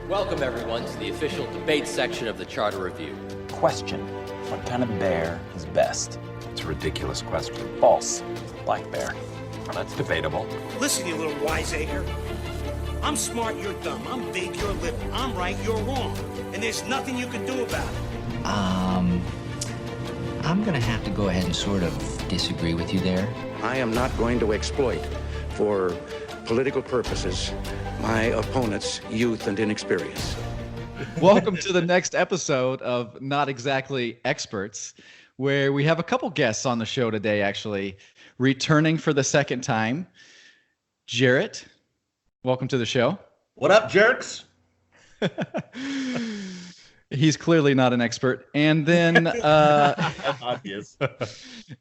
Welcome, everyone, to the official debate section of the Charter Review. Question: what kind of bear is best? It's a ridiculous question. False. Black bear. Well, that's debatable. Listen, you little wiseacre. I'm smart, you're dumb. I'm big, you're little. I'm right, you're wrong. And there's nothing you can do about it. I'm gonna have to go ahead and sort of disagree with you there. I am not going to exploit, for political purposes, my opponent's youth and inexperience. Welcome to the next episode of Not Exactly Experts, where we have a couple guests on the show today, actually. Returning for the second time, Jarrett. Welcome to the show. What up, jerks? He's clearly not an expert. And then Obvious.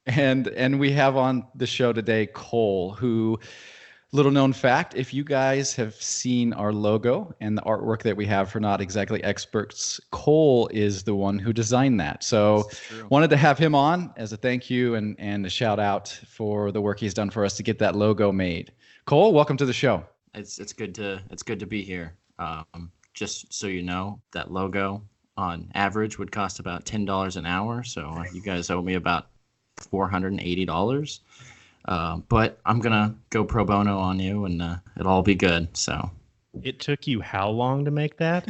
and we have on the show today Cole, who, little known fact, if you guys have seen our logo and the artwork that we have for Not Exactly Experts, Cole is the one who designed that. So wanted to have him on as a thank you and a shout out for the work he's done for us to get that logo made. Cole, welcome to the show. It's good to be here. Just so you know, that logo on average would cost about $10 an hour. So you guys owe me about $480. But I'm gonna go pro bono on you, and it'll all be good. So it took you how long to make that?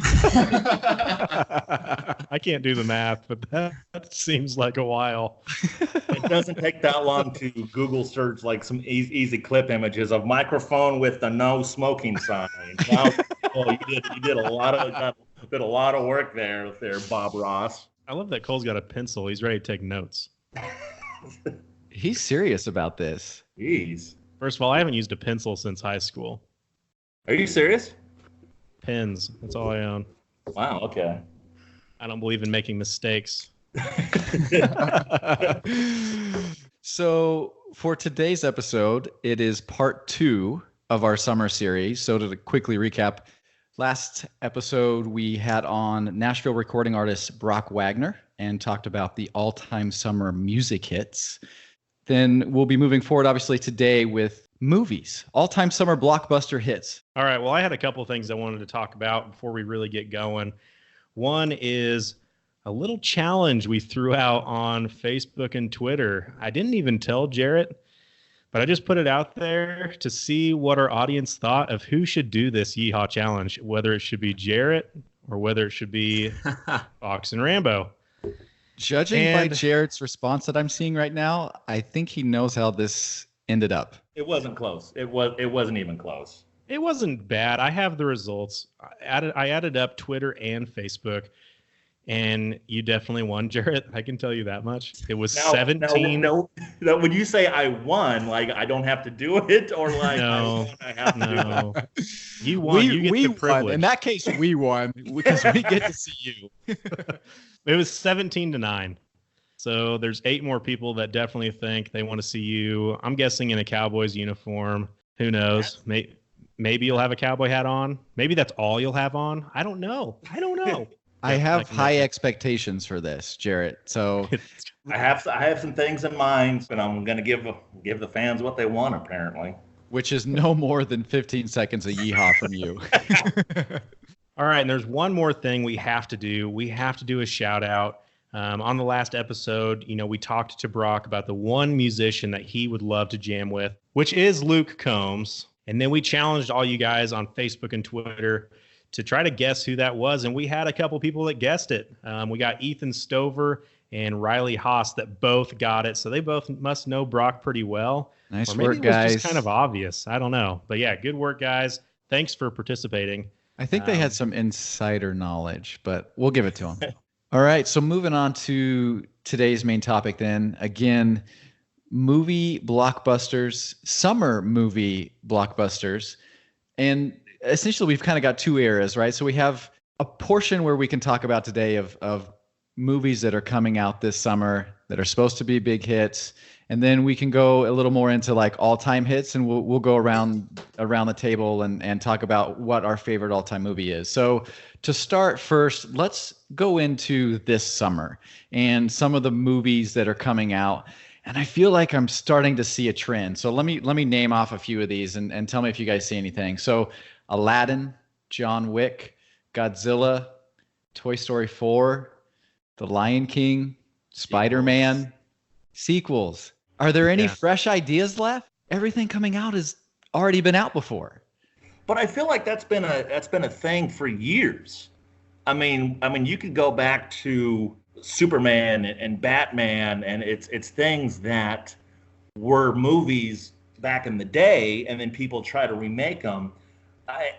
I can't do the math, but that seems like a while. It doesn't take that long to Google search like some easy clip images of microphone with the no smoking sign. Wow. Oh, you did a lot of work there, Bob Ross. I love that Cole's got a pencil. He's ready to take notes. He's serious about this. Jeez. First of all, I haven't used a pencil since high school. Are you serious? Pens. That's all I own. Wow. Okay. I don't believe in making mistakes. So for today's episode, it is part 2 of our summer series. So to quickly recap, last episode we had on Nashville recording artist Brock Wagner and talked about the all-time summer music hits. Then we'll be moving forward, obviously, today with movies, all-time summer blockbuster hits. All right. Well, I had a couple things I wanted to talk about before we really get going. One is a little challenge we threw out on Facebook and Twitter. I didn't even tell Jarrett, but I just put it out there to see what our audience thought of who should do this Yeehaw challenge, whether it should be Jarrett or whether it should be Fox and Rambo. Judging by Jarrett's response that I'm seeing right now, I think he knows how this ended up. It wasn't close. It wasn't even close. It wasn't bad. I have the results. I added up Twitter and Facebook, and you definitely won, Jarrett. I can tell you that much. It was 17. No, when you say I won, like I don't have to do it, or like no, I have to do it. You won. You get the privilege. Won. In that case, we won because we get to see you. It was 17-9. So there's 8 more people that definitely think they want to see you. I'm guessing in a Cowboys uniform. Who knows? Maybe you'll have a cowboy hat on. Maybe that's all you'll have on. I don't know. I have high expectations for this, Jarrett. So I have some things in mind, but I'm going to give the fans what they want, apparently. Which is no more than 15 seconds of yeehaw from you. All right, and there's one more thing we have to do. We have to do a shout out. On the last episode, we talked to Brock about the one musician that he would love to jam with, which is Luke Combs. And then we challenged all you guys on Facebook and Twitter to try to guess who that was. And we had a couple people that guessed it. We got Ethan Stover and Riley Haas that both got it. So they both must know Brock pretty well. Nice or maybe work, it was guys. just kind of obvious. I don't know. But yeah, good work, guys. Thanks for participating. I think they had some insider knowledge, but we'll give it to them. All right, so moving on to today's main topic then. Again, movie blockbusters, summer movie blockbusters. And essentially we've kind of got 2 eras, right? So we have a portion where we can talk about today of movies that are coming out this summer that are supposed to be big hits. And then we can go a little more into like all-time hits, and we'll go around the table and talk about what our favorite all-time movie is. So to start first, let's go into this summer and some of the movies that are coming out. And I feel like I'm starting to see a trend. So let me name off a few of these and tell me if you guys see anything. So Aladdin, John Wick, Godzilla, Toy Story 4, The Lion King, Spider-Man, sequels. Are there any fresh ideas left? Everything coming out has already been out before. But I feel like that's been a thing for years. I mean, you could go back to Superman and Batman, and it's things that were movies back in the day, and then people try to remake them.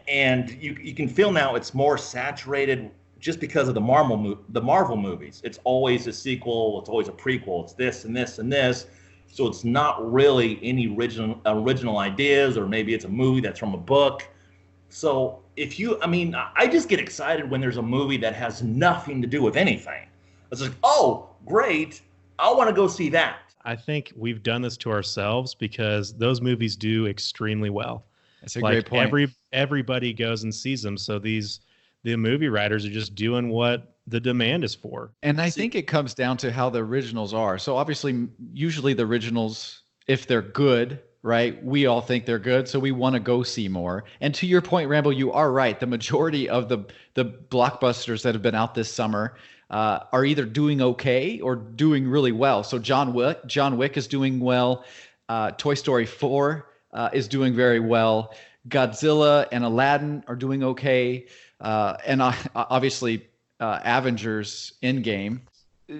And you can feel now it's more saturated just because of the Marvel movies. It's always a sequel, it's always a prequel, it's this and this and this. So it's not really any original ideas, or maybe it's a movie that's from a book. So I just get excited when there's a movie that has nothing to do with anything. It's like, oh, great, I want to go see that. I think we've done this to ourselves because those movies do extremely well. That's a great point. Everybody goes and sees them. So the movie writers are just doing what the demand is for. And I think it comes down to how the originals are. So obviously, usually the originals, if they're good, right, we all think they're good, so we want to go see more. And to your point, Rambo, you are right. The majority of the blockbusters that have been out this summer are either doing okay or doing really well. So John Wick is doing well. Toy Story 4 is doing very well. Godzilla and Aladdin are doing okay. And obviously, Avengers Endgame.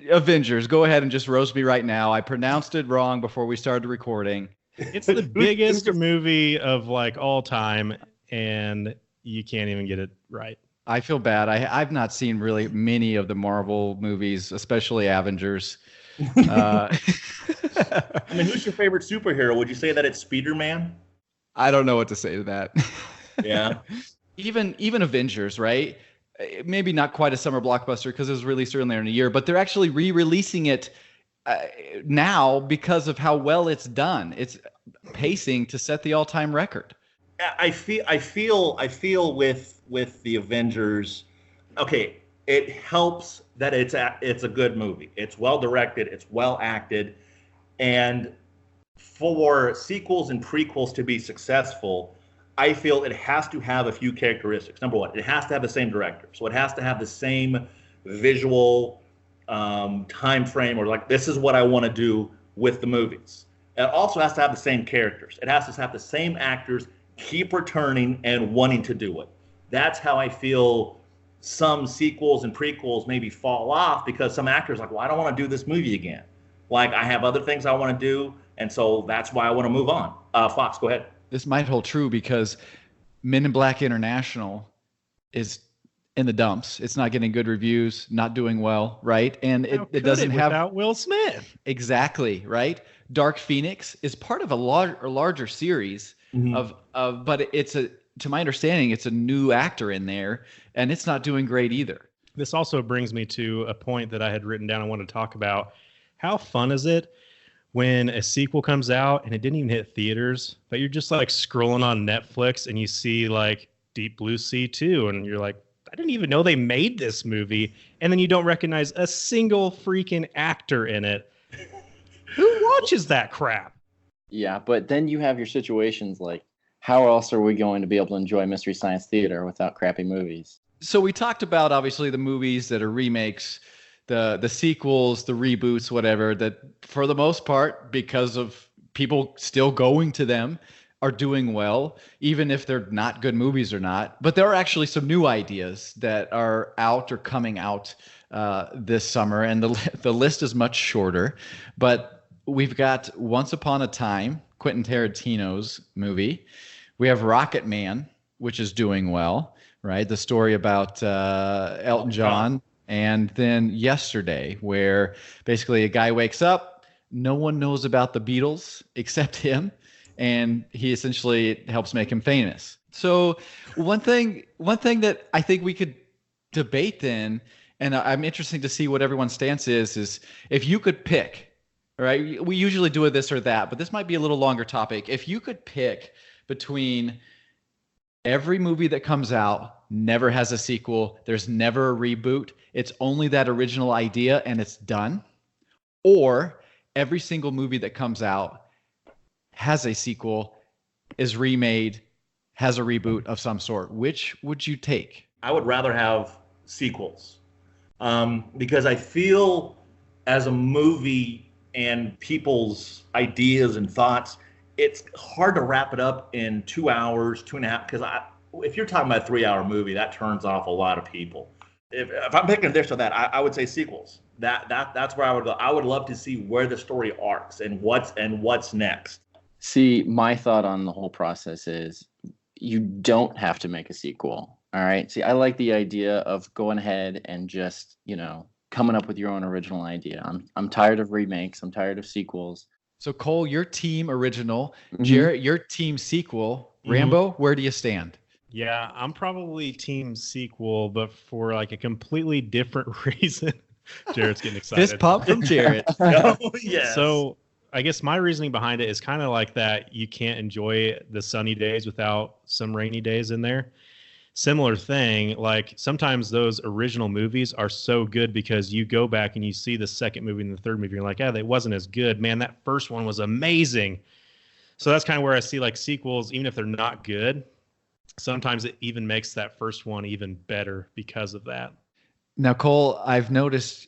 Avengers, go ahead and just roast me right now. I pronounced it wrong before we started recording. It's the biggest movie of like all time, and you can't even get it right. I feel bad. I've not seen really many of the Marvel movies, especially Avengers. I mean, who's your favorite superhero? Would you say that it's Spider-Man? I don't know what to say to that. Yeah. Even Avengers, right? Maybe not quite a summer blockbuster because it was released earlier in the year, but they're actually re-releasing it now because of how well it's done. It's pacing to set the all-time record. I feel with the Avengers. Okay, it helps that it's a good movie. It's well directed. It's well acted, and for sequels and prequels to be successful, I feel it has to have a few characteristics. Number one, it has to have the same director, so it has to have the same visual time frame, or like, this is what I want to do with the movies. It also has to have the same characters. It has to have the same actors keep returning and wanting to do it. That's how I feel some sequels and prequels maybe fall off, because some actors are like, well, I don't want to do this movie again. Like, I have other things I want to do, and so that's why I want to move on. Fox, go ahead. This might hold true because Men in Black International is in the dumps. It's not getting good reviews, not doing well, right? And it doesn't have without Will Smith. Exactly, right? Dark Phoenix is part of a larger series but to my understanding, it's a new actor in there, and it's not doing great either. This also brings me to a point that I had written down I wanted to talk about. How fun is it when a sequel comes out and it didn't even hit theaters, but you're just like scrolling on Netflix and you see like Deep Blue Sea 2, and you're like, I didn't even know they made this movie. And then you don't recognize a single freaking actor in it. Who watches that crap? Yeah, but then you have your situations like, how else are we going to be able to enjoy Mystery Science Theater without crappy movies? So we talked about, obviously, the movies that are remakes, the sequels, the reboots, whatever, that for the most part, because of people still going to them, are doing well, even if they're not good movies or not. But there are actually some new ideas that are out or coming out this summer, and the list is much shorter. But we've got Once Upon a Time, Quentin Tarantino's movie. We have Rocket Man, which is doing well, right? The story about Elton John. And then Yesterday, where basically a guy wakes up, no one knows about the Beatles except him, and he essentially helps make him famous. So one thing that I think we could debate then, and I'm interested to see what everyone's stance is if you could pick, right? We usually do this or that, but this might be a little longer topic. If you could pick between every movie that comes out never has a sequel, there's never a reboot, it's only that original idea and it's done, or every single movie that comes out has a sequel, is remade, has a reboot of some sort, which would you take? I would rather have sequels, because I feel as a movie and people's ideas and thoughts, it's hard to wrap it up in 2 hours, 2.5. Because if you're talking about a 3-hour movie, that turns off a lot of people. If I'm picking this or that, I would say sequels. That's where I would go. I would love to see where the story arcs and what's next. See, my thought on the whole process is you don't have to make a sequel. All right. See, I like the idea of going ahead and just, coming up with your own original idea. I'm tired of remakes. I'm tired of sequels. So Cole, your team original, Mhm. Jarrett, your team sequel. Rambo, where do you stand? Yeah, I'm probably team sequel, but for like a completely different reason. Jared's getting excited. Fist pump from Jarrett. Oh, yes. So I guess my reasoning behind it is kind of like that you can't enjoy the sunny days without some rainy days in there. Similar thing, like sometimes those original movies are so good because you go back and you see the second movie and the third movie, you're like, they wasn't as good. Man, that first one was amazing. So that's kind of where I see like sequels, even if they're not good, sometimes it even makes that first one even better because of that. Now, Cole, I've noticed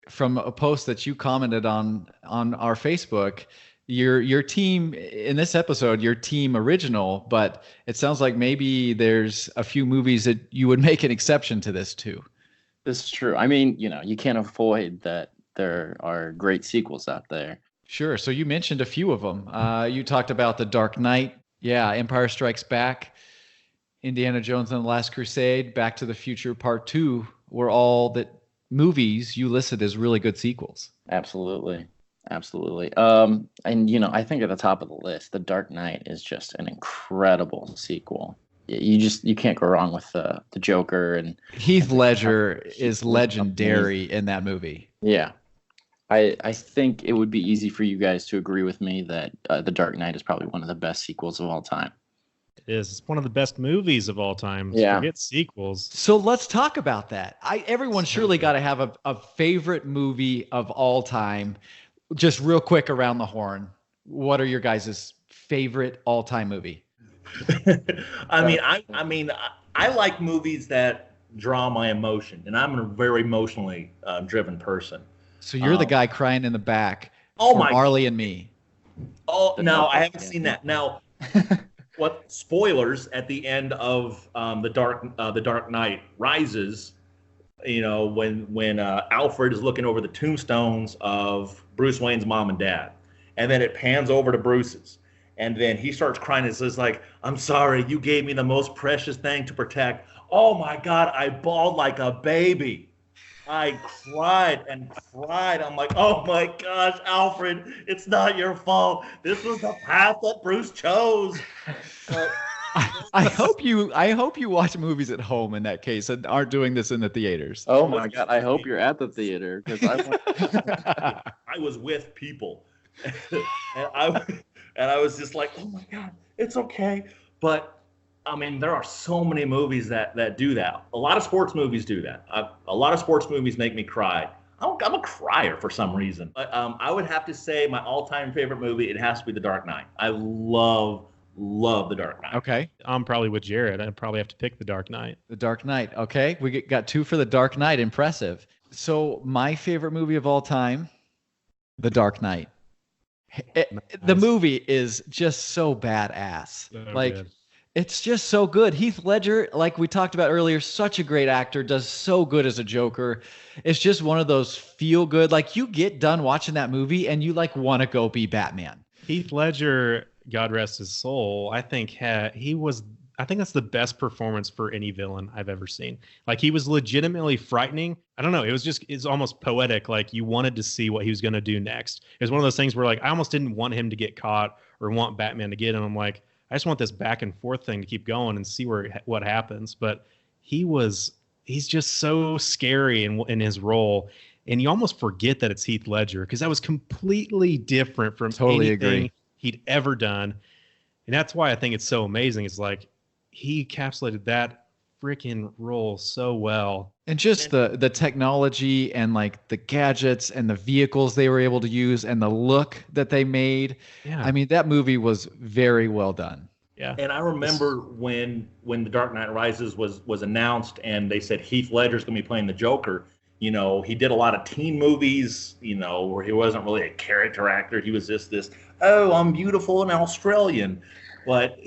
from a post that you commented on our Facebook, your team in this episode, your team original, but it sounds like maybe there's a few movies that you would make an exception to this too. This is true. I mean, you can't avoid that there are great sequels out there. Sure. So you mentioned a few of them. You talked about The Dark Knight. Yeah. Empire Strikes Back, Indiana Jones and the Last Crusade, Back to the Future Part 2 were all that movies you listed as really good sequels. Absolutely. And I think at the top of the list, The Dark Knight is just an incredible sequel. You can't go wrong with the Joker, and Heath Ledger is legendary in that movie. Yeah. I think it would be easy for you guys to agree with me that The Dark Knight is probably one of the best sequels of all time. It is. It's one of the best movies of all time. Yeah. Forget sequels. So let's talk about that. Everyone surely got to have a favorite movie of all time. Just real quick around the horn. What are your guys' favorite all-time movie? I like movies that draw my emotion, and I'm a very emotionally driven person. So you're the guy crying in the back. Oh for my! Marley and Me. Oh no, I haven't seen that. Now, what spoilers at the end of the Dark Knight Rises? When Alfred is looking over the tombstones of Bruce Wayne's mom and dad, and then it pans over to Bruce's, and then he starts crying and says like, "I'm sorry, you gave me the most precious thing to protect." Oh my God, I bawled like a baby. I cried and cried. I'm like, oh my gosh, Alfred, it's not your fault. This was the path that Bruce chose. I hope you watch movies at home in that case and aren't doing this in the theaters. Oh my God! I hope you're at the theater because I was with people, and I was just like, oh my God, it's okay. But I mean, there are so many movies that do that. A lot of sports movies do that. A lot of sports movies make me cry. I'm a crier for some reason. But I would have to say my all-time favorite movie, it has to be The Dark Knight. I love The Dark Knight. Okay. I'm probably with Jared. I'd probably have to pick The Dark Knight. The Dark Knight. Okay. We got 2 for The Dark Knight. Impressive. So my favorite movie of all time, The Dark Knight. The movie is just so badass. So like good. It's just so good. Heath Ledger, like we talked about earlier, such a great actor, does so good as a Joker. It's just one of those feel good. Like you get done watching that movie and you like want to go be Batman. Heath Ledger, God rest his soul, I think that's the best performance for any villain I've ever seen. Like he was legitimately frightening. I don't know. It's almost poetic. Like you wanted to see what he was going to do next. It was one of those things where like, I almost didn't want him to get caught or want Batman to get him. I'm like, I just want this back and forth thing to keep going and see what happens. But he's just so scary in his role. And you almost forget that it's Heath Ledger because that was completely different from anything he'd ever done. And that's why I think it's so amazing. It's like he encapsulated that freaking role so well. And just the technology and like the gadgets and the vehicles they were able to use and the look that they made. Yeah. I mean, that movie was very well done. Yeah. And I remember when The Dark Knight Rises was announced, and they said Heath Ledger's going to be playing the Joker. You know, he did a lot of teen movies, you know, where he wasn't really a character actor. He was just this, oh, I'm beautiful and Australian. But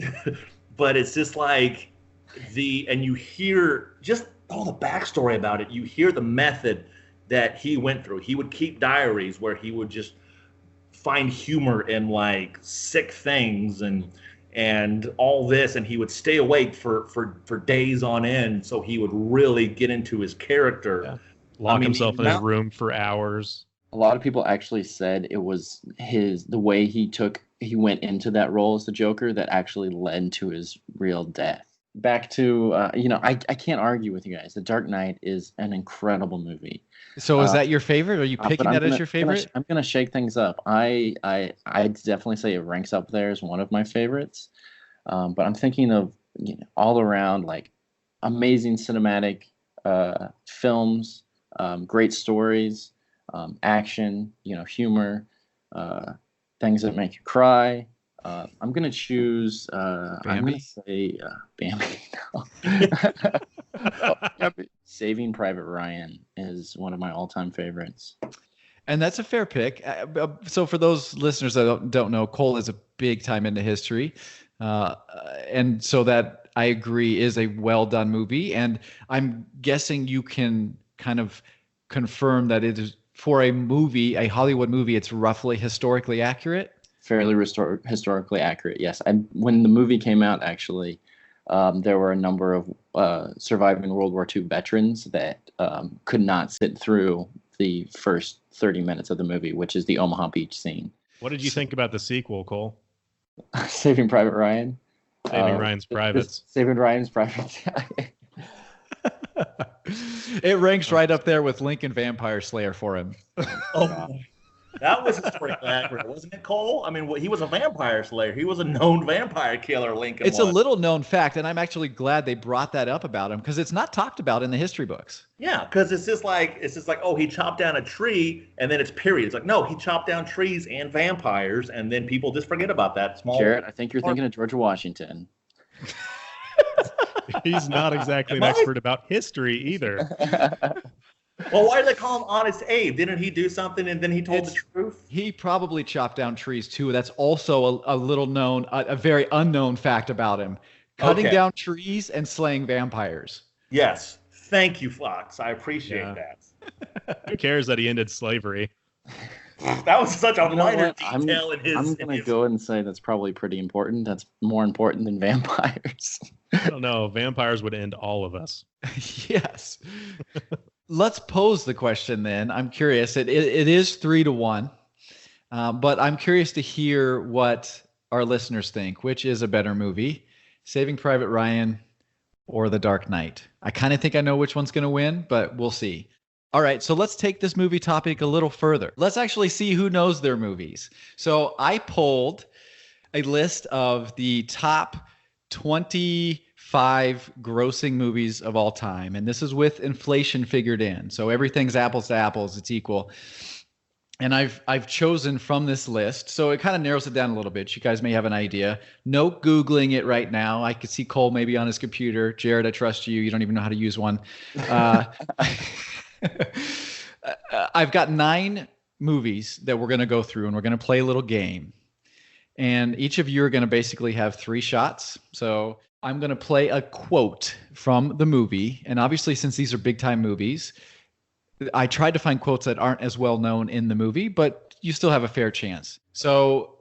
but it's just like and you hear just all the backstory about it. You hear the method that he went through. He would keep diaries where he would just find humor in like sick things and all this, and he would stay awake for days on end, so he would really get into his character. Yeah. Lock himself in his room for hours. A lot of people actually said it was the way he went into that role as the Joker that actually led to his real death. Back to I can't argue with you guys. The Dark Knight is an incredible movie. So is that your favorite? Are you picking that as your favorite? I'm gonna shake things up. I definitely say it ranks up there as one of my favorites. But I'm thinking of all around like amazing cinematic films, great stories, action, humor, things that make you cry. I'm gonna choose. I'm gonna say Bambi. Saving Private Ryan is one of my all-time favorites. And that's a fair pick. So for those listeners that don't know, Cole is a big time into history. And so that I agree is a well done movie. And I'm guessing you can kind of confirm that it is, for a movie, a Hollywood movie, it's roughly historically accurate. Fairly historically accurate, yes. When the movie came out, actually, there were a number of surviving World War II veterans that could not sit through the first 30 minutes of the movie, which is the Omaha Beach scene. What did you think about the sequel, Cole? Saving Private Ryan? Saving Ryan's Privates. Saving Ryan's Privates. It ranks right up there with Lincoln Vampire Slayer for him. Oh, that was historically accurate, wasn't it, Cole? I mean, he was a vampire slayer. He was a known vampire killer, Lincoln It's was. a little known fact, and I'm actually glad they brought that up about him because it's not talked about in the history books. Yeah, because it's just like, oh, he chopped down a tree, and then it's period. It's like, no, he chopped down trees and vampires, and then people just forget about that small. Jarrett, I think you're thinking of George Washington. He's not exactly an expert about history either. Well, why do they call him Honest Abe? Didn't he do something and then he told the truth? He probably chopped down trees too. That's also a little known, a very unknown fact about him. Cutting down trees and slaying vampires. Yes. Thank you, Fox. I appreciate that. Who cares that he ended slavery? That was such a minor detail in his. I'm going to go and say that's probably pretty important. That's more important than vampires. I don't know. Vampires would end all of us. Yes. Let's pose the question then. I'm curious. It is 3-1, but I'm curious to hear what our listeners think. Which is a better movie, Saving Private Ryan or The Dark Knight? I kind of think I know which one's going to win, but we'll see. All right, so let's take this movie topic a little further. Let's actually see who knows their movies. So I pulled a list of the top 25 grossing movies of all time, and this is with inflation figured in. So everything's apples to apples, it's equal. And I've chosen from this list, so it kind of narrows it down a little bit. You guys may have an idea. No Googling it right now. I could see Cole maybe on his computer. Jared, I trust you. You don't even know how to use one. I've got 9 movies that we're going to go through, and we're going to play a little game. And each of you are going to basically have 3 shots. So I'm going to play a quote from the movie. And obviously, since these are big-time movies, I tried to find quotes that aren't as well known in the movie, but you still have a fair chance. So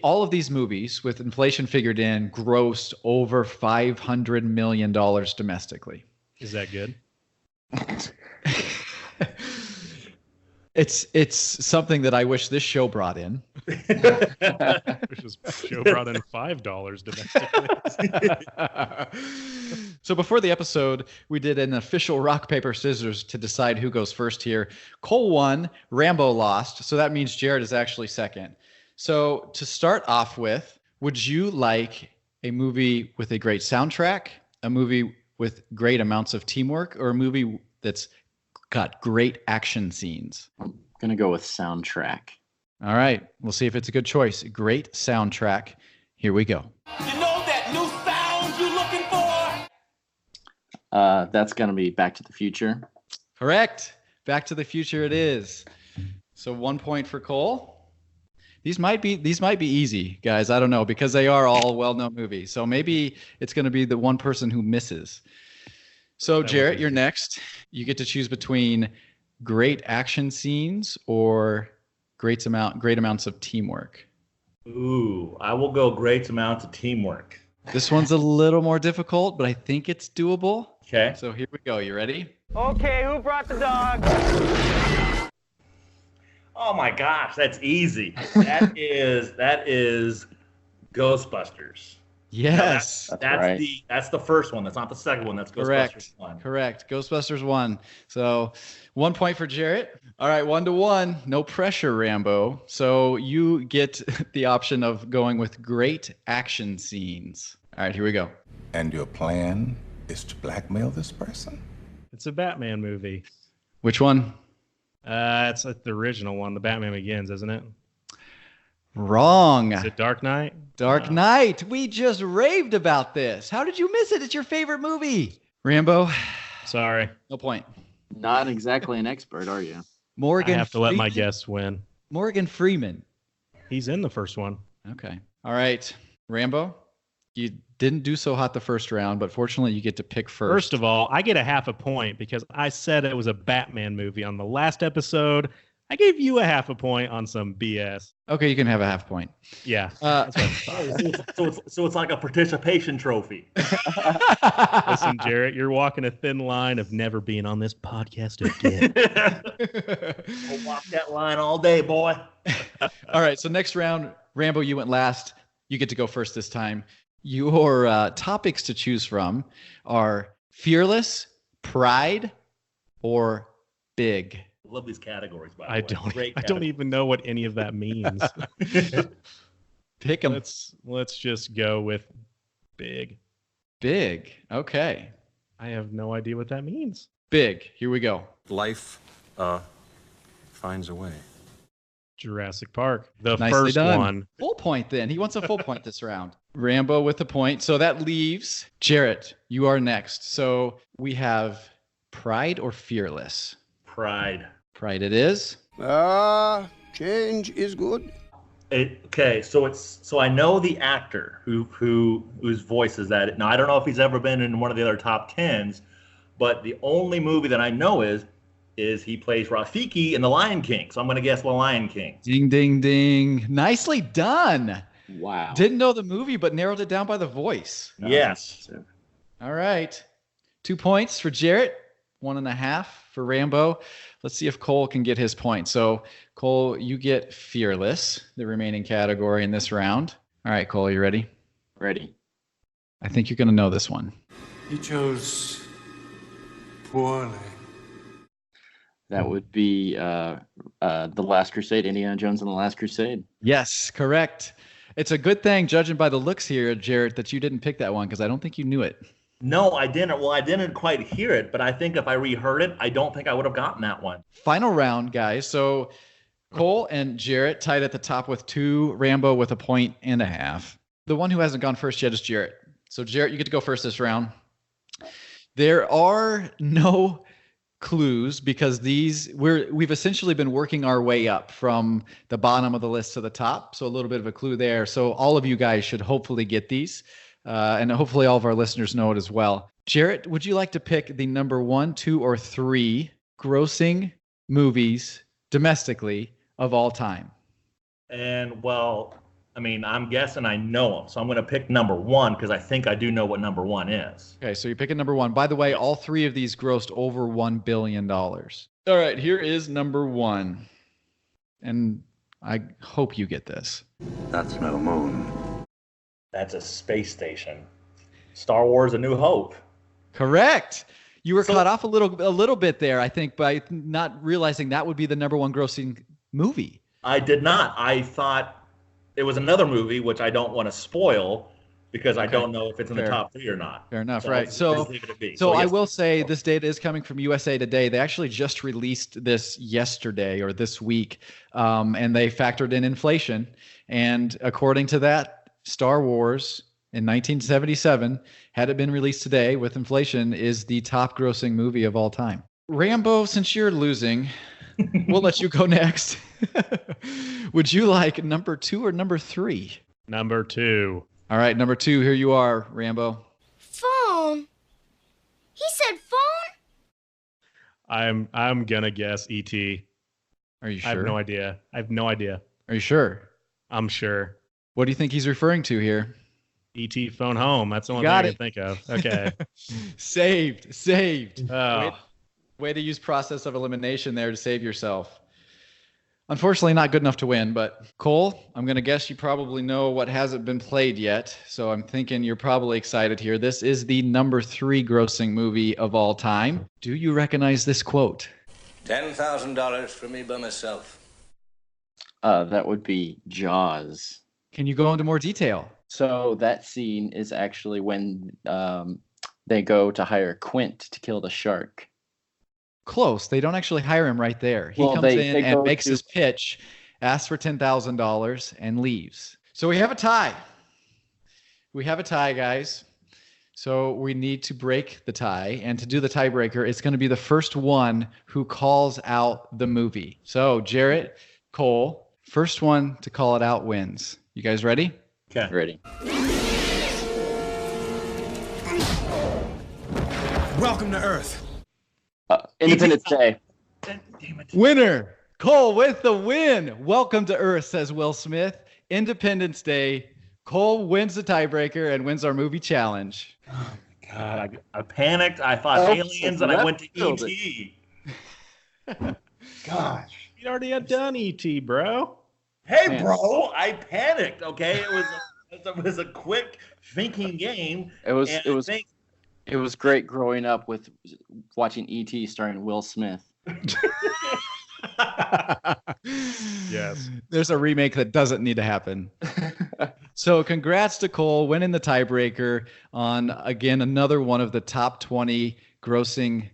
all of these movies, with inflation figured in, grossed over $500 million domestically. Is that good? It's something that I wish this show brought in. Which this show brought in $5 domestically. So before the episode, we did an official rock, paper, scissors to decide who goes first here. Cole won, Rambo lost, so that means Jared is actually second. So to start off with, would you like a movie with a great soundtrack, a movie with great amounts of teamwork, or a movie that's got great action scenes? I'm going to go with soundtrack. All right. We'll see if it's a good choice. Great soundtrack. Here we go. You know that new That's going to be Back to the Future. Correct. Back to the Future it is. So 1 point for Cole. These might be easy, guys. I don't know, because they are all well-known movies. So maybe it's going to be the one person who misses. So Jarrett, you're next. You get to choose between great action scenes or great amounts of teamwork. Ooh, I will go great amounts of teamwork. This one's a little more difficult, but I think it's doable. Okay. So here we go. You ready? Okay, who brought the dog? Oh my gosh, that's easy. That is Ghostbusters. Yes. That's the first one. That's not the second one. That's Correct. Ghostbusters 1. Correct. Ghostbusters 1. So 1 point for Jarrett. All right, 1-1. No pressure, Rambo. So you get the option of going with great action scenes. All right, here we go. And your plan is to blackmail this person? It's a Batman movie. Which one? It's like the original one, The Batman Begins, isn't it? Wrong. Is it Dark Knight? Dark Knight. We just raved about this. How did you miss it? It's your favorite movie. Rambo. Sorry. No point. Not exactly an expert, are you? Morgan. I have to let my guests win. Morgan Freeman. He's in the first one. Okay. All right. Rambo, you didn't do so hot the first round, but fortunately you get to pick first. First of all, I get a half a point because I said it was a Batman movie on the last episode. I gave you a half a point on some BS. Okay, you can have a half point. Yeah. So it's like a participation trophy. Listen, Jarrett, you're walking a thin line of never being on this podcast again. I'll walk that line all day, boy. All right, so next round, Rambo, you went last. You get to go first this time. Your topics to choose from are fearless, pride, or big. I love these categories, by the way. I don't even know what any of that means. Pick them. Let's just go with big. Big. Okay. I have no idea what that means. Big. Here we go. Life finds a way. Jurassic Park. The Nicely first done. one. Full point then. He wants a full point this round. Rambo with a point. So that leaves Jarrett. You are next. So we have pride or fearless? Pride. Pride it is. Change is good. So I know the actor whose voice is that. Now I don't know if he's ever been in one of the other top 10s, but the only movie that I know is he plays Rafiki in The Lion King. So I'm going to guess The Lion King. Ding, ding, ding. Nicely done. Wow. Didn't know the movie, but narrowed it down by the voice. Yes. All right. 2 points for Jarrett. 1.5 for Rambo. Let's see if Cole can get his point. So, Cole, you get fearless, the remaining category in this round. All right, Cole, you ready? Ready. I think you're going to know this one. You chose poorly. That would be The Last Crusade, Indiana Jones and the Last Crusade. Yes, correct. It's a good thing, judging by the looks here, Jarrett, that you didn't pick that one because I don't think you knew it. No, I didn't. Well, I didn't quite hear it, but I think if I reheard it, I don't think I would have gotten that one. Final round, guys. So Cole and Jarrett tied at the top with 2, Rambo with 1.5 points. The one who hasn't gone first yet is Jarrett. So Jarrett, you get to go first this round. There are no clues because we've essentially been working our way up from the bottom of the list to the top. So a little bit of a clue there. So all of you guys should hopefully get these. And hopefully all of our listeners know it as well. Jarrett, would you like to pick the number 1, 2, or 3 grossing movies domestically of all time? And, well, I mean, I'm guessing I know them. So I'm going to pick number 1 because I think I do know what number 1 is. Okay, so you're picking number 1. By the way, all 3 of these grossed over $1 billion. All right, here is number 1. And I hope you get this. That's no moon. That's a space station. Star Wars: A New Hope. Correct. You were caught off a little bit there, I think, by not realizing that would be the number 1 grossing movie. I did not. I thought it was another movie, which I don't want to spoil because I don't know if it's in the top 3 or not. Fair enough, So right? I'll So just leave it to be. So I yes. will say this data is coming from USA Today. They actually just released this yesterday or this week, and they factored in inflation. And according to that, Star Wars in 1977, had it been released today with inflation, is the top grossing movie of all time. Rambo, since you're losing, we'll let you go next. Would you like number 2 or number 3? Number 2. All right, number 2, here you are, Rambo. Phone? He said phone? I'm gonna guess E.T. Are you sure? I have no idea. Are you sure? I'm sure. What do you think he's referring to here? E.T. Phone Home. That's the only Got thing I it. can think of. Okay. Saved. Oh. Way to use process of elimination there to save yourself. Unfortunately, not good enough to win, but Cole, I'm going to guess you probably know what hasn't been played yet, so I'm thinking you're probably excited here. This is the number 3 grossing movie of all time. Do you recognize this quote? $10,000 for me by myself. That would be Jaws. Can you go into more detail? So that scene is actually when they go to hire Quint to kill the shark. Close. They don't actually hire him right there. He comes in and makes his pitch, asks for $10,000, and leaves. So we have a tie. We have a tie, guys. So we need to break the tie. And to do the tiebreaker, it's going to be the first one who calls out the movie. So Jarrett, Cole, first one to call it out wins. You guys ready? Okay. Ready. Welcome to Earth. Independence Day. Damn it. Winner. Cole with the win. Welcome to Earth, says Will Smith. Independence Day. Cole wins the tiebreaker and wins our movie challenge. Oh my God, I panicked. I thought aliens, and I went to E.T. Gosh. You already had done E.T., bro. Hey, bro, I panicked. Okay, it was a quick thinking game. It was great growing up with watching E.T. starring Will Smith. Yes. There's a remake that doesn't need to happen. So congrats to Cole winning the tiebreaker on, again, another one of the top 20 grossing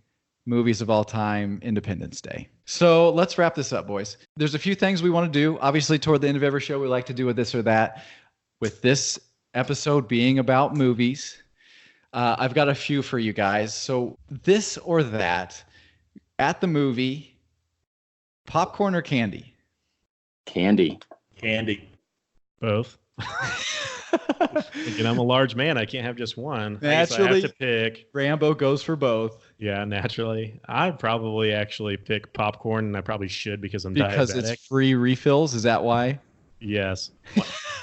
movies of all time, Independence Day. So let's wrap this up, boys. There's a few things we want to do. Obviously, toward the end of every show, we like to do with this or that. With this episode being about movies, I've got a few for you guys. So this or that, at the movie, popcorn or candy? Candy. Both. Again, I'm a large man. I can't have just one. Naturally, I have to pick. Rambo goes for both. Yeah, naturally. I'd probably actually pick popcorn, and I probably should because I'm diabetic. Because it's free refills? Is that why? Yes.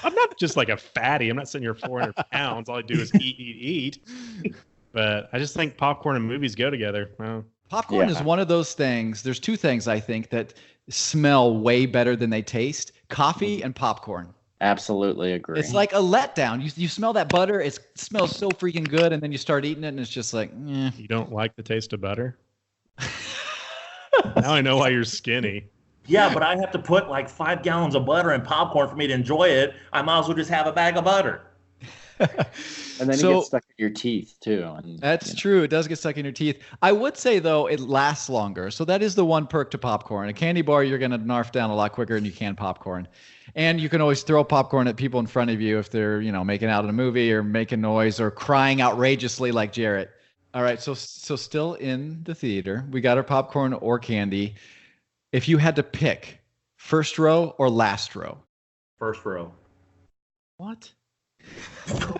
I'm not just like a fatty. I'm not sitting here 400 pounds. All I do is eat. But I just think popcorn and movies go together. Well, popcorn is one of those things. There's two things I think that smell way better than they taste. Coffee and popcorn. Absolutely agree. It's like a letdown. You smell that butter. It smells so freaking good. And then you start eating it and it's just like, eh. You don't like the taste of butter? Now I know why you're skinny. Yeah, but I have to put like 5 gallons of butter in popcorn for me to enjoy it. I might as well just have a bag of butter. And then it gets stuck in your teeth too. And, that's true. It does get stuck in your teeth. I would say though, it lasts longer. So that is the one perk to popcorn. A candy bar, you're going to narf down a lot quicker than you can popcorn. And you can always throw popcorn at people in front of you if they're, making out in a movie or making noise or crying outrageously like Jarrett. All right. So still in the theater, we got our popcorn or candy. If you had to pick first row or last row? First row. What?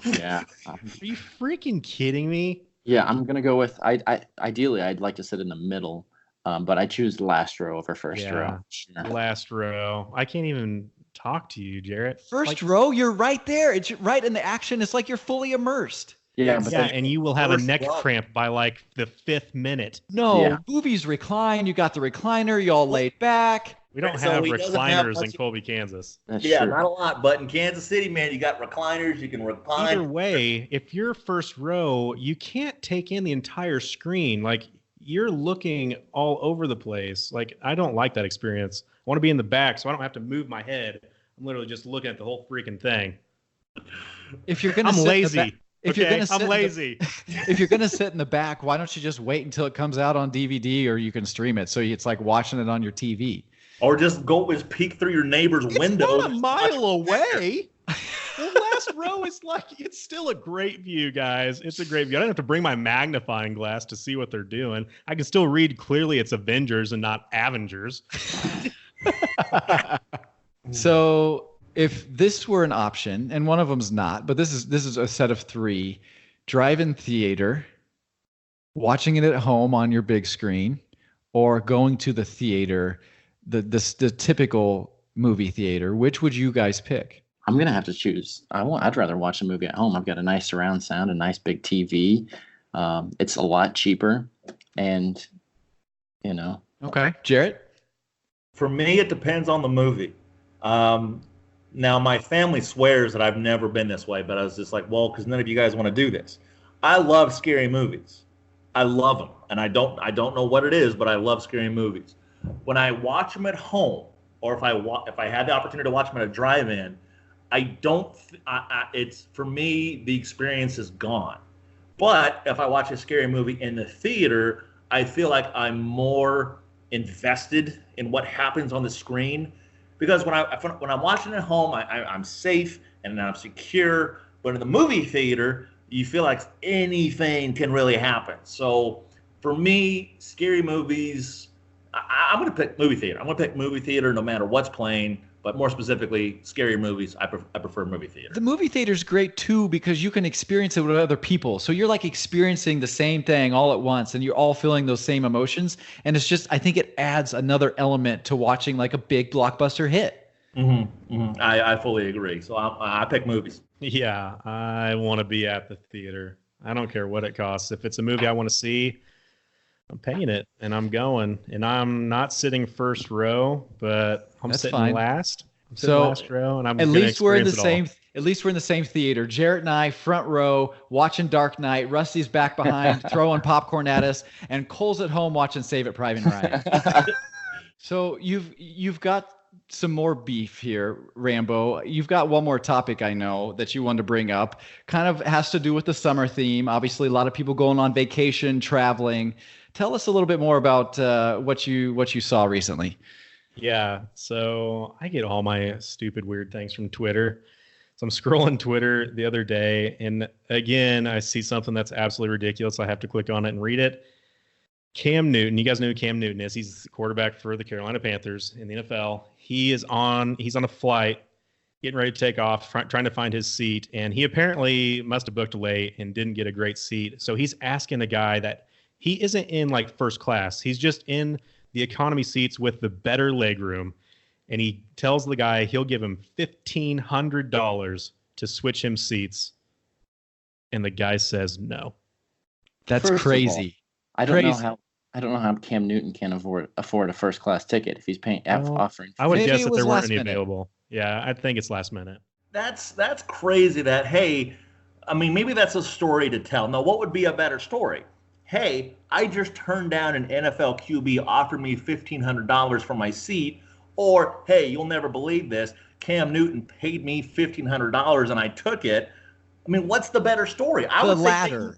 Yeah. Are you freaking kidding me? Yeah, I'm gonna go with. Ideally, I'd like to sit in the middle, but I choose last row over first row. Sure. Last row. I can't even talk to you, Jarrett. First row, you're right there. It's right in the action. It's like you're fully immersed. Yeah, and you will have a neck cramp by like the 5th minute. No, movies recline. You got the recliner. You all laid back. We don't have recliners in Colby, Kansas. That's true. Not a lot. But in Kansas City, man, you got recliners. You can recline. Either way, if you're first row, you can't take in the entire screen. Like, you're looking all over the place. Like, I don't like that experience. I want to be in the back so I don't have to move my head. I'm literally just looking at the whole freaking thing. If you're gonna, I'm lazy. If you're gonna sit I'm lazy. If you're gonna sit in the back, why don't you just wait until it comes out on DVD or you can stream it? So it's like watching it on your TV. Or just peek through your neighbor's window. Not a mile away. The last first row is like, it's still a great view, guys. It's a great view. I don't have to bring my magnifying glass to see what they're doing. I can still read clearly it's Avengers and not Avengers. So if this were an option, and one of them's not, but this is a set of three: drive-in theater, watching it at home on your big screen, or going to the theater, the typical movie theater. Which would you guys pick? I'm gonna have to choose. I'd rather watch a movie at home. I've got a nice surround sound, a nice big TV. It's a lot cheaper, and Okay, Jarrett. For me, it depends on the movie. Now, my family swears that I've never been this way, but I was just like, well, because none of you guys want to do this. I love scary movies. I love them, and I don't know what it is, but I love scary movies. When I watch them at home, or if I had the opportunity to watch them at a drive-in, it's, for me, the experience is gone. But if I watch a scary movie in the theater, I feel like I'm more invested in what happens on the screen, because when I'm watching at home, I'm safe and I'm secure. But in the movie theater, you feel like anything can really happen. So for me, scary movies, I'm going to pick movie theater. I'm going to pick movie theater no matter what's playing. But more specifically, scary movies, I prefer movie theater. The movie theater is great too because you can experience it with other people. So you're like experiencing the same thing all at once, and you're all feeling those same emotions. And it's just, I think it adds another element to watching like a big blockbuster hit. I fully agree. So I pick movies. Yeah, I want to be at the theater. I don't care what it costs. If it's a movie I want to see, I'm paying it and I'm going. And I'm not sitting first row, but I'm That's sitting fine. last. I'm sitting So last row, and I'm at gonna least we're in the experience it all. same. At least we're in the same theater. Jarrett and I, front row, watching Dark Knight. Rusty's back behind, throwing popcorn at us, and Cole's at home watching Save It Private Ryan. So you've got some more beef here, Rambo. You've got one more topic I know that you wanted to bring up. Kind of has to do with the summer theme. Obviously, a lot of people going on vacation, traveling. Tell us a little bit more about what you saw recently. Yeah, so I get all my stupid, weird things from Twitter. So I'm scrolling Twitter the other day, and again, I see something that's absolutely ridiculous. I have to click on it and read it. Cam Newton, you guys know who Cam Newton is. He's the quarterback for the Carolina Panthers in the NFL. He's on a flight, getting ready to take off, trying to find his seat, and he apparently must have booked late and didn't get a great seat. So he's asking a guy that he isn't in like first class. He's just in the economy seats with the better leg room. And he tells the guy he'll give him $1,500 to switch him seats. And the guy says no. That's First of crazy. all, I don't know how Cam Newton can afford a first class ticket if he's offering. I would Maybe guess it that was there weren't last any minute. available. Yeah, I think it's last minute. That's crazy that, hey, I mean, maybe that's a story to tell. Now, what would be a better story? Hey, I just turned down an NFL QB, offered me $1,500 for my seat. Or, hey, you'll never believe this, Cam Newton paid me $1,500 and I took it. I mean, what's the better story? I The would say latter.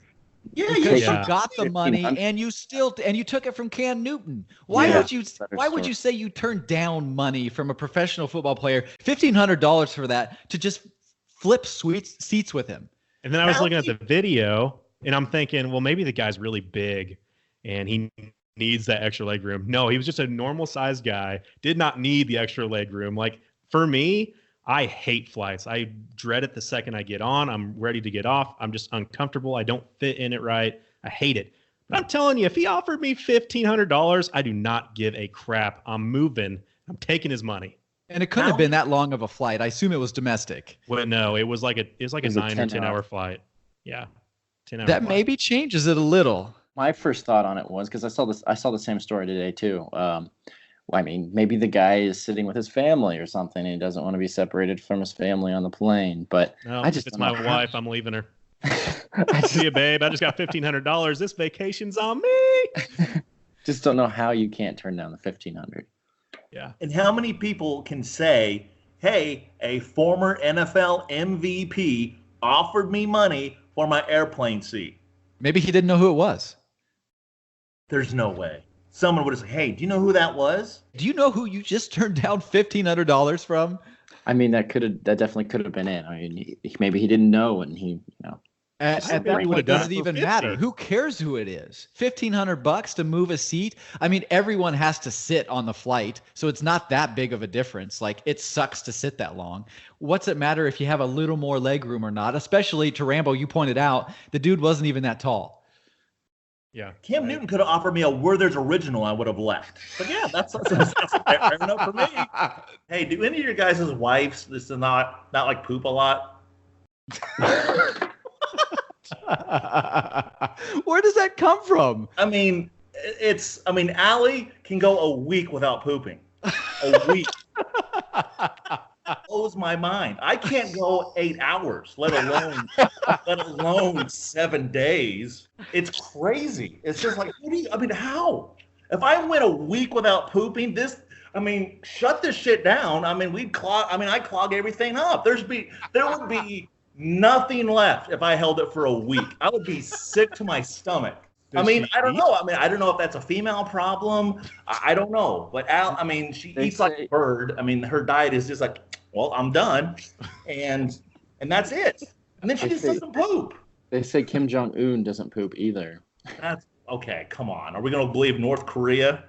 Yeah, Because yeah. you got the money and you took it from Cam Newton. Why would you say you turned down money from a professional football player, $1,500 for that, to just flip seats with him? And then I was looking at the video, and I'm thinking, well, maybe the guy's really big, and he needs that extra leg room. No, he was just a normal sized guy, did not need the extra leg room. Like, for me, I hate flights. I dread it the second I get on. I'm ready to get off. I'm just uncomfortable. I don't fit in it right. I hate it. But I'm telling you, if he offered me $1,500, I do not give a crap. I'm moving. I'm taking his money. And it couldn't have been that long of a flight. I assume it was domestic. Well, no, it was like a 9 or 10 hour flight. Yeah. 10 hour That flight. maybe changes it a little. My first thought on it was, because I saw the same story today too. I mean, maybe the guy is sitting with his family or something, and he doesn't want to be separated from his family on the plane. But No, I just it's don't my know wife. I'm leaving her. See you, babe. I just got $1,500. This vacation's on me. just don't know how you can't turn down the $1,500. Yeah. And how many people can say, hey, a former NFL MVP offered me money for my airplane seat? Maybe he didn't know who it was. There's no way. Someone would have said, hey, do you know who that was? Do you know who you just turned down $1,500 from? I mean, that definitely could have been it. I mean, maybe he didn't know, and he, At that point, it doesn't even matter. Who cares who it is? $1,500 to move a seat. I mean, everyone has to sit on the flight, so it's not that big of a difference. Like, it sucks to sit that long. What's it matter if you have a little more leg room or not? Especially to Rambo, you pointed out the dude wasn't even that tall. Yeah, Cam Newton could have offered me a Werther's original. I would have left. But yeah, that's fair enough for me. Hey, do any of your guys' wives? This is not like poop a lot. Where does that come from? I mean, Allie can go a week without pooping. A week. Blows my mind. I can't go 8 hours, let alone 7 days. It's crazy. It's just like, how? If I went a week without pooping, shut this shit down. I clog everything up. There would be nothing left if I held it for a week. I would be sick to my stomach. I don't know. I don't know if that's a female problem. I don't know. But she eats like a bird. Her diet is just like, well, I'm done, and that's it. And then she just doesn't poop. They say Kim Jong-un doesn't poop either. That's okay. Come on. Are we going to believe North Korea?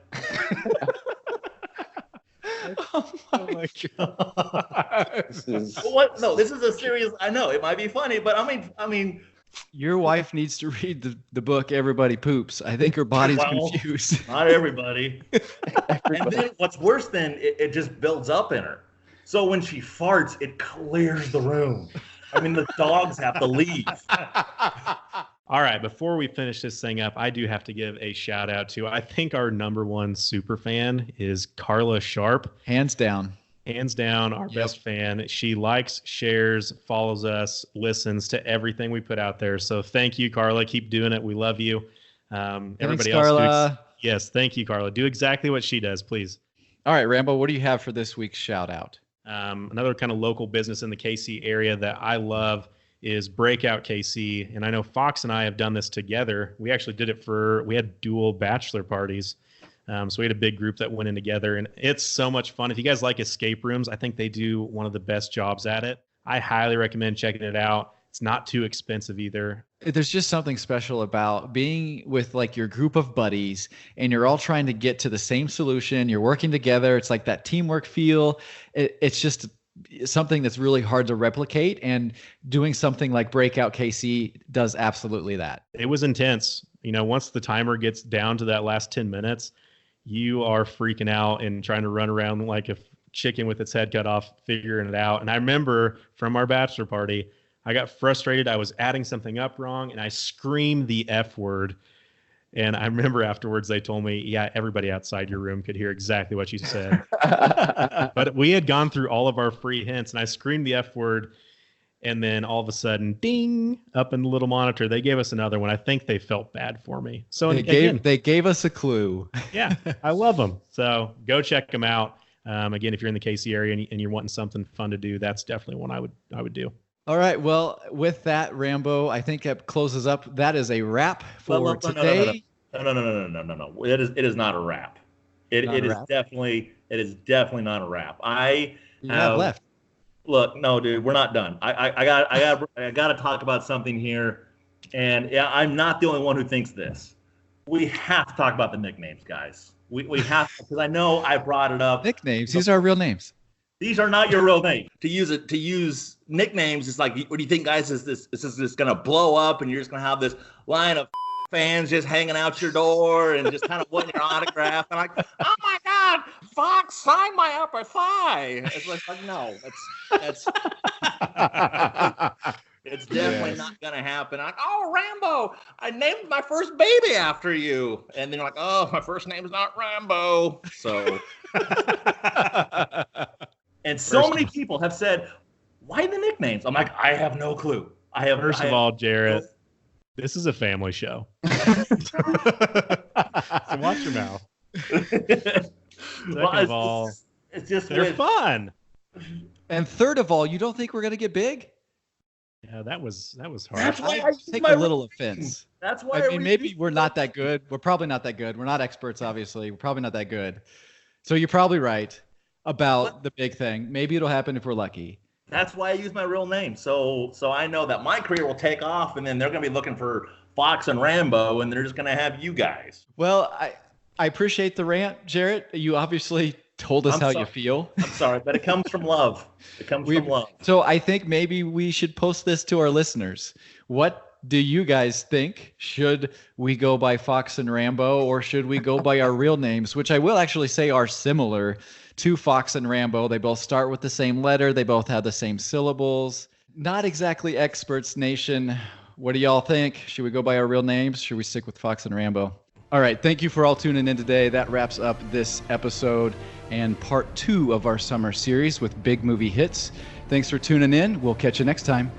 Oh my God. What? No, this is a serious. I know it might be funny, but I mean. Your wife needs to read the book Everybody Poops. I think her body's confused. Not everybody. And then what's worse than it just builds up in her. So when she farts, it clears the room. The dogs have to leave. All right, before we finish this thing up, I do have to give a shout out to, I think our number one super fan is Carla Sharp. Hands down. Hands down, our best fan. She likes, shares, follows us, listens to everything we put out there. So thank you, Carla. Keep doing it. We love you. Everybody else, Carla. Yes, thank you, Carla. Do exactly what she does, please. All right, Rambo, what do you have for this week's shout out? Another kind of local business in the KC area that I love is Breakout KC. And I know Fox and I have done this together. We actually did it we had dual bachelor parties. So we had a big group that went in together, and it's so much fun. If you guys like escape rooms, I think they do one of the best jobs at it. I highly recommend checking it out. It's not too expensive either. There's just something special about being with like your group of buddies and you're all trying to get to the same solution. You're working together. It's like that teamwork feel. It's just something that's really hard to replicate, and doing something like Breakout KC does absolutely that. It was intense. Once the timer gets down to that last 10 minutes, you are freaking out and trying to run around like a chicken with its head cut off, figuring it out. And I remember from our bachelor party, I got frustrated. I was adding something up wrong, and I screamed the F word. And I remember afterwards they told me, yeah, everybody outside your room could hear exactly what you said. But we had gone through all of our free hints, and I screamed the F word. And then all of a sudden, ding, up in the little monitor, they gave us another one. I think they felt bad for me. So they gave us a clue. Yeah, I love them. So go check them out. Again, if you're in the KC area and you're wanting something fun to do, that's definitely one I would do. All right. Well, with that, Rambo, I think that closes up. That is a wrap for today. No. It is not a wrap. It is definitely not a wrap. I have left. Look, no, dude, we're not done. I got to talk about something here, and yeah, I'm not the only one who thinks this. We have to talk about the nicknames, guys. We have to, because I know I brought it up. Nicknames. These are real names. These are not your real names. To use nicknames is like, what do you think, guys? Is this gonna blow up, and you're just gonna have this line of fans just hanging out your door and just kind of wanting your autograph and like, oh my God, Fox, sign my upper thigh. It's like no, that's it's definitely not gonna happen. Like, oh, Rambo, I named my first baby after you, and then you're like, oh, my first name is not Rambo. So, and so many people have said, why the nicknames? I'm like, I have no clue. First of all, Jarrett, this is a family show. So watch your mouth. Second of all, it's just they're fun. And third of all, you don't think we're gonna get big? Yeah, that was harsh. That's why I take a little offense. That's why. I mean, maybe we're not that good. We're probably not that good. We're not experts, obviously. We're probably not that good. So you're probably right. about the big thing. Maybe it'll happen if we're lucky. That's why I use my real name. So I know that my career will take off, and then they're going to be looking for Fox and Rambo, and they're just going to have you guys. Well, I appreciate the rant, Jarrett. You obviously told us how you feel. I'm sorry, but it comes from love. It comes from love. So I think maybe we should post this to our listeners. What do you guys think? Should we go by Fox and Rambo, or should we go by our real names, which I will actually say are similar to Fox and Rambo? They both start with the same letter. They both have the same syllables. Not exactly experts, nation. What do y'all think? Should we go by our real names? Should we stick with Fox and Rambo? All right. Thank you for all tuning in today. That wraps up this episode and part 2 of our summer series with big movie hits. Thanks for tuning in. We'll catch you next time.